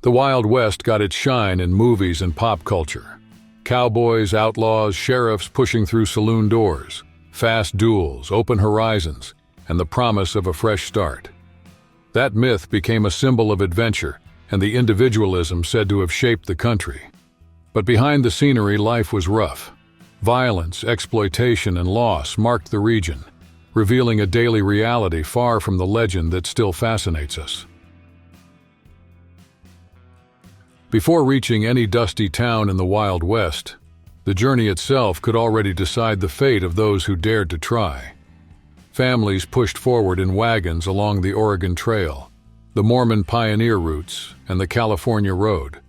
The Wild West got its shine in movies and pop culture. Cowboys, outlaws, sheriffs pushing through saloon doors, fast duels, open horizons, and the promise of a fresh start. That myth became a symbol of adventure and the individualism said to have shaped the country. But behind the scenery, life was rough. Violence, exploitation, and loss marked the region, revealing a daily reality far from the legend that still fascinates us. Before reaching any dusty town in the Wild West, the journey itself could already decide the fate of those who dared to try. Families pushed forward in wagons along the Oregon Trail, the Mormon pioneer routes, and the California Road,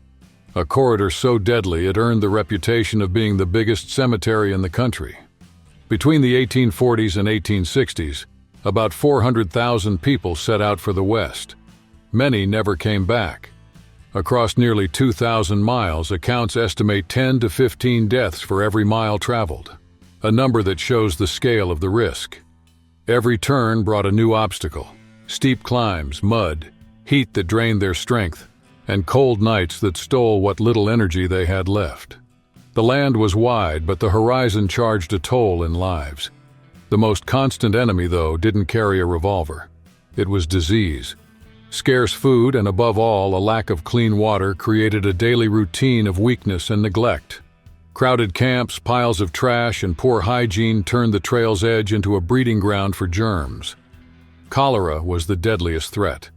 a corridor so deadly it earned the reputation of being the biggest cemetery in the country. Between the 1840s and 1860s, about 400,000 people set out for the West. Many never came back. Across nearly 2,000 miles, accounts estimate 10 to 15 deaths for every mile traveled, a number that shows the scale of the risk. Every turn brought a new obstacle: steep climbs, mud, heat that drained their strength, and cold nights that stole what little energy they had left. The land was wide, but the horizon charged a toll in lives. The most constant enemy, though, didn't carry a revolver. It was disease. Scarce food and, above all, a lack of clean water created a daily routine of weakness and neglect. Crowded camps, piles of trash, and poor hygiene turned the trail's edge into a breeding ground for germs. Cholera was the deadliest threat.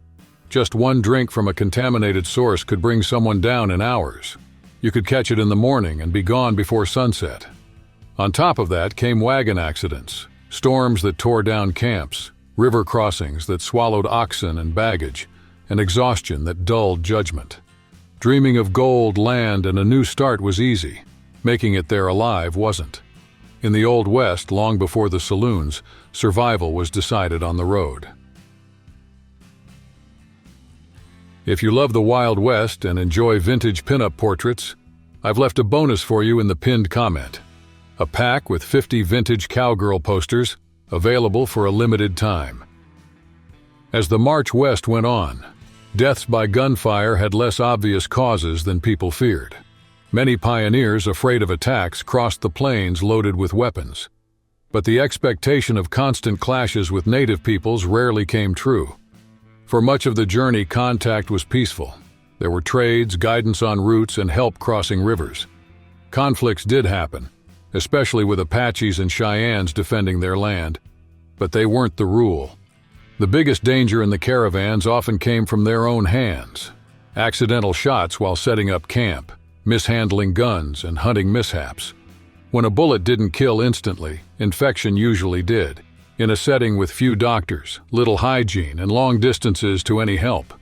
Just one drink from a contaminated source could bring someone down in hours. You could catch it in the morning and be gone before sunset. On top of that came wagon accidents, storms that tore down camps, river crossings that swallowed oxen and baggage, and exhaustion that dulled judgment. Dreaming of gold, land, and a new start was easy. Making it there alive wasn't. In the Old West, long before the saloons, survival was decided on the road. If you love the Wild West and enjoy vintage pinup portraits, I've left a bonus for you in the pinned comment. A pack with 50 vintage cowgirl posters, available for a limited time. As the march west went on, deaths by gunfire had less obvious causes than people feared. Many pioneers, afraid of attacks, crossed the plains loaded with weapons. But the expectation of constant clashes with native peoples rarely came true. For much of the journey, contact was peaceful. There were trades, guidance on routes, and help crossing rivers. Conflicts did happen, especially with Apaches and Cheyennes defending their land, but they weren't the rule. The biggest danger in the caravans often came from their own hands. Accidental shots while setting up camp, mishandling guns, and hunting mishaps. When a bullet didn't kill instantly, infection usually did, in a setting with few doctors, little hygiene, and long distances to any help.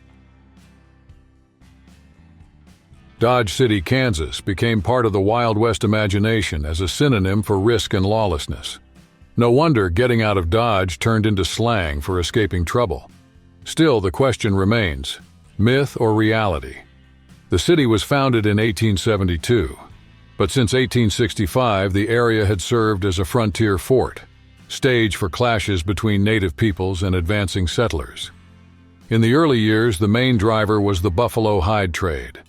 Dodge City, Kansas became part of the Wild West imagination as a synonym for risk and lawlessness. No wonder getting out of Dodge turned into slang for escaping trouble. Still, the question remains: myth or reality? The city was founded in 1872, but since 1865 the area had served as a frontier fort, stage for clashes between native peoples and advancing settlers. In the early years, the main driver was the buffalo hide trade.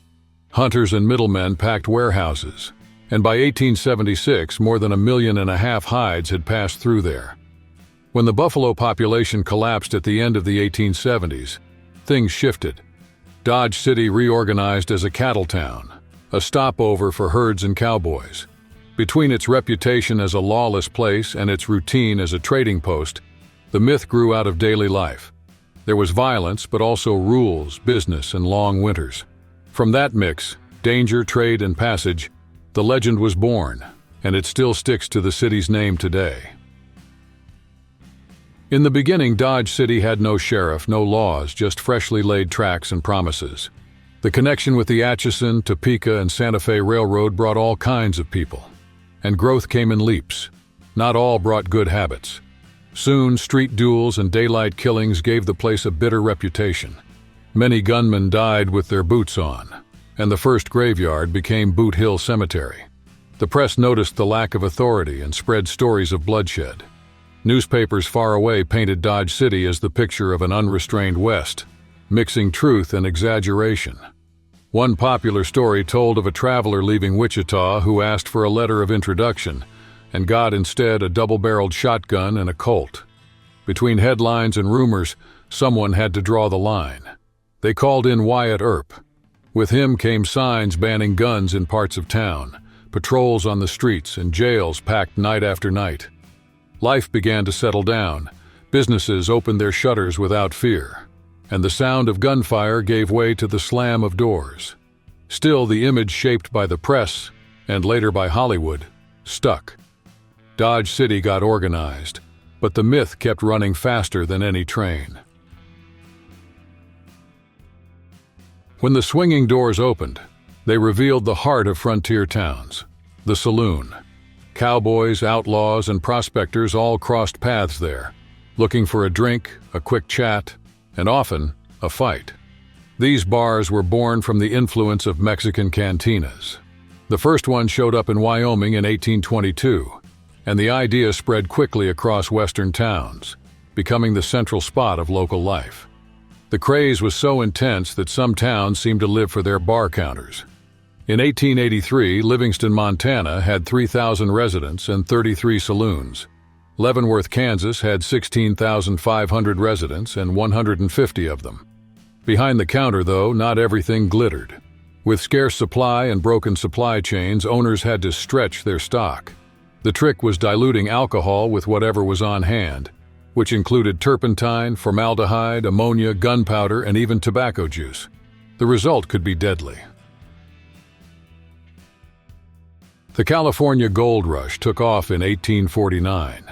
Hunters and middlemen packed warehouses, and by 1876 more than 1.5 million hides had passed through there. When the buffalo population collapsed at the end of the 1870s, things shifted. Dodge City reorganized as a cattle town, a stopover for herds and cowboys. Between its reputation as a lawless place and its routine as a trading post, the myth grew out of daily life. There was violence, but also rules, business, and long winters. From that mix, danger, trade, and passage, the legend was born, and it still sticks to the city's name today. In the beginning, Dodge City had no sheriff, no laws, just freshly laid tracks and promises. The connection with the Atchison, Topeka, and Santa Fe Railroad brought all kinds of people. And growth came in leaps. Not all brought good habits. Soon, street duels and daylight killings gave the place a bitter reputation. Many gunmen died with their boots on, and the first graveyard became Boot Hill Cemetery. The press noticed the lack of authority and spread stories of bloodshed. Newspapers far away painted Dodge City as the picture of an unrestrained West, mixing truth and exaggeration. One popular story told of a traveler leaving Wichita who asked for a letter of introduction and got instead a double-barreled shotgun and a Colt. Between headlines and rumors, someone had to draw the line. They called in Wyatt Earp. With him came signs banning guns in parts of town, patrols on the streets, and jails packed night after night. Life began to settle down. Businesses opened their shutters without fear, and the sound of gunfire gave way to the slam of doors. Still, the image shaped by the press, and later by Hollywood, stuck. Dodge City got organized, but the myth kept running faster than any train. When the swinging doors opened, they revealed the heart of frontier towns, the Saloon. Cowboys, outlaws, and prospectors all crossed paths there, looking for a drink, a quick chat, and often a fight. These bars were born from the influence of Mexican cantinas. The first one showed up in Wyoming in 1822, and the idea spread quickly across western towns, becoming the central spot of local life. The craze was so intense that some towns seemed to live for their bar counters. In 1883, Livingston, Montana had 3,000 residents and 33 saloons. Leavenworth, Kansas had 16,500 residents and 150 of them. Behind the counter, though, not everything glittered. With scarce supply and broken supply chains, owners had to stretch their stock. The trick was diluting alcohol with whatever was on hand, which included turpentine, formaldehyde, ammonia, gunpowder, and even tobacco juice. The result could be deadly. The California gold rush took off in 1849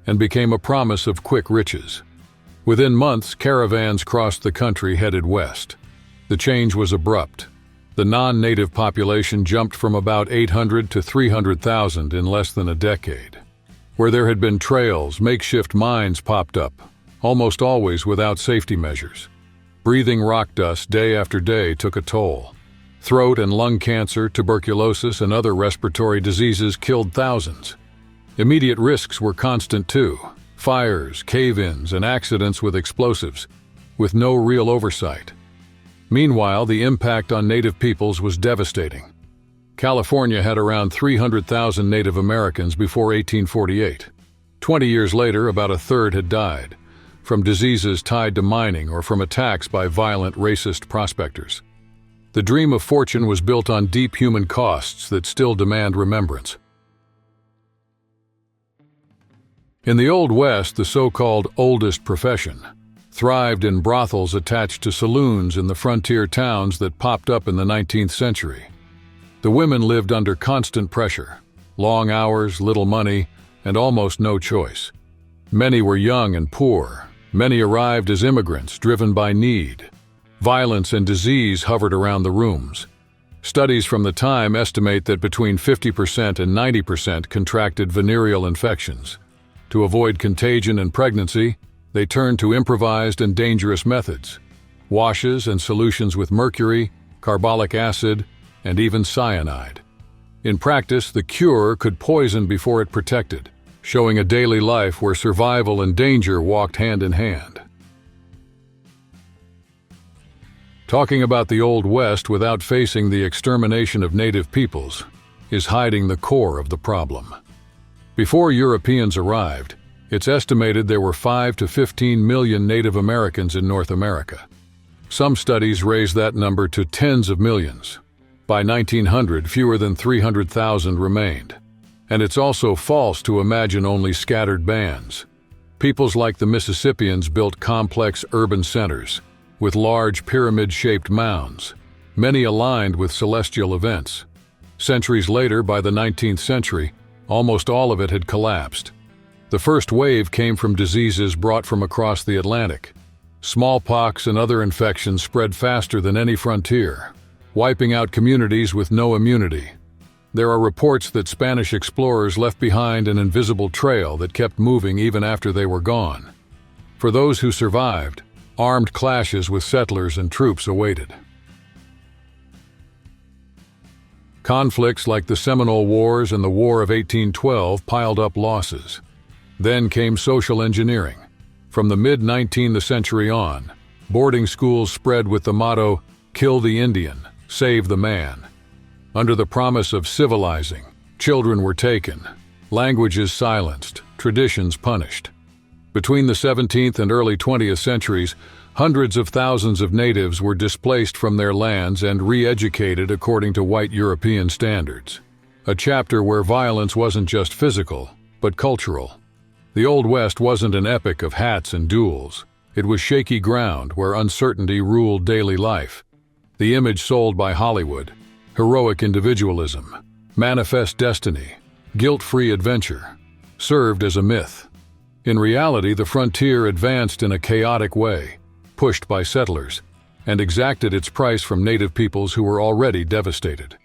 and became a promise of quick riches. Within months, caravans crossed the country headed west. The change was abrupt. The non-native population jumped from about 800 to 300,000 in less than a decade. Where there had been trails, makeshift mines popped up, almost always without safety measures. Breathing rock dust day after day took a toll. Throat and lung cancer, tuberculosis, and other respiratory diseases killed thousands. Immediate risks were constant too: fires, cave-ins, and accidents with explosives, with no real oversight. Meanwhile, the impact on native peoples was devastating. California had around 300,000 Native Americans before 1848. 20 years later, about a third had died, from diseases tied to mining or from attacks by violent racist prospectors. The dream of fortune was built on deep human costs that still demand remembrance. In the Old West, the so-called oldest profession thrived in brothels attached to saloons in the frontier towns that popped up in the 19th century. The women lived under constant pressure, long hours, little money, and almost no choice. Many were young and poor. Many arrived as immigrants driven by need. Violence and disease hovered around the rooms. Studies from the time estimate that between 50% and 90% contracted venereal infections. To avoid contagion and pregnancy, they turned to improvised and dangerous methods: washes and solutions with mercury, carbolic acid, and even cyanide. In practice, the cure could poison before it protected, showing a daily life where survival and danger walked hand in hand. Talking about the Old West without facing the extermination of native peoples is hiding the core of the problem. Before Europeans arrived, it's estimated there were 5 to 15 million Native Americans in North America. Some studies raise that number to tens of millions. By 1900, fewer than 300,000 remained. And it's also false to imagine only scattered bands. Peoples like the Mississippians built complex urban centers, with large pyramid-shaped mounds, many aligned with celestial events. Centuries later, by the 19th century, almost all of it had collapsed. The first wave came from diseases brought from across the Atlantic. Smallpox and other infections spread faster than any frontier, wiping out communities with no immunity. There are reports that Spanish explorers left behind an invisible trail that kept moving even after they were gone. For those who survived, armed clashes with settlers and troops awaited. Conflicts like the Seminole Wars and the War of 1812 piled up losses. Then came social engineering. From the mid-19th century on, boarding schools spread with the motto, "Kill the Indian," Save the man. Under the promise of civilizing, children were taken, languages silenced, traditions punished. Between the 17th and early 20th centuries, hundreds of thousands of natives were displaced from their lands and re-educated according to white European standards. A chapter where violence wasn't just physical, but cultural. The Old West wasn't an epic of hats and duels. It was shaky ground where uncertainty ruled daily life. The image sold by Hollywood, heroic individualism, manifest destiny, guilt-free adventure, served as a myth. In reality, the frontier advanced in a chaotic way, pushed by settlers, and exacted its price from native peoples who were already devastated.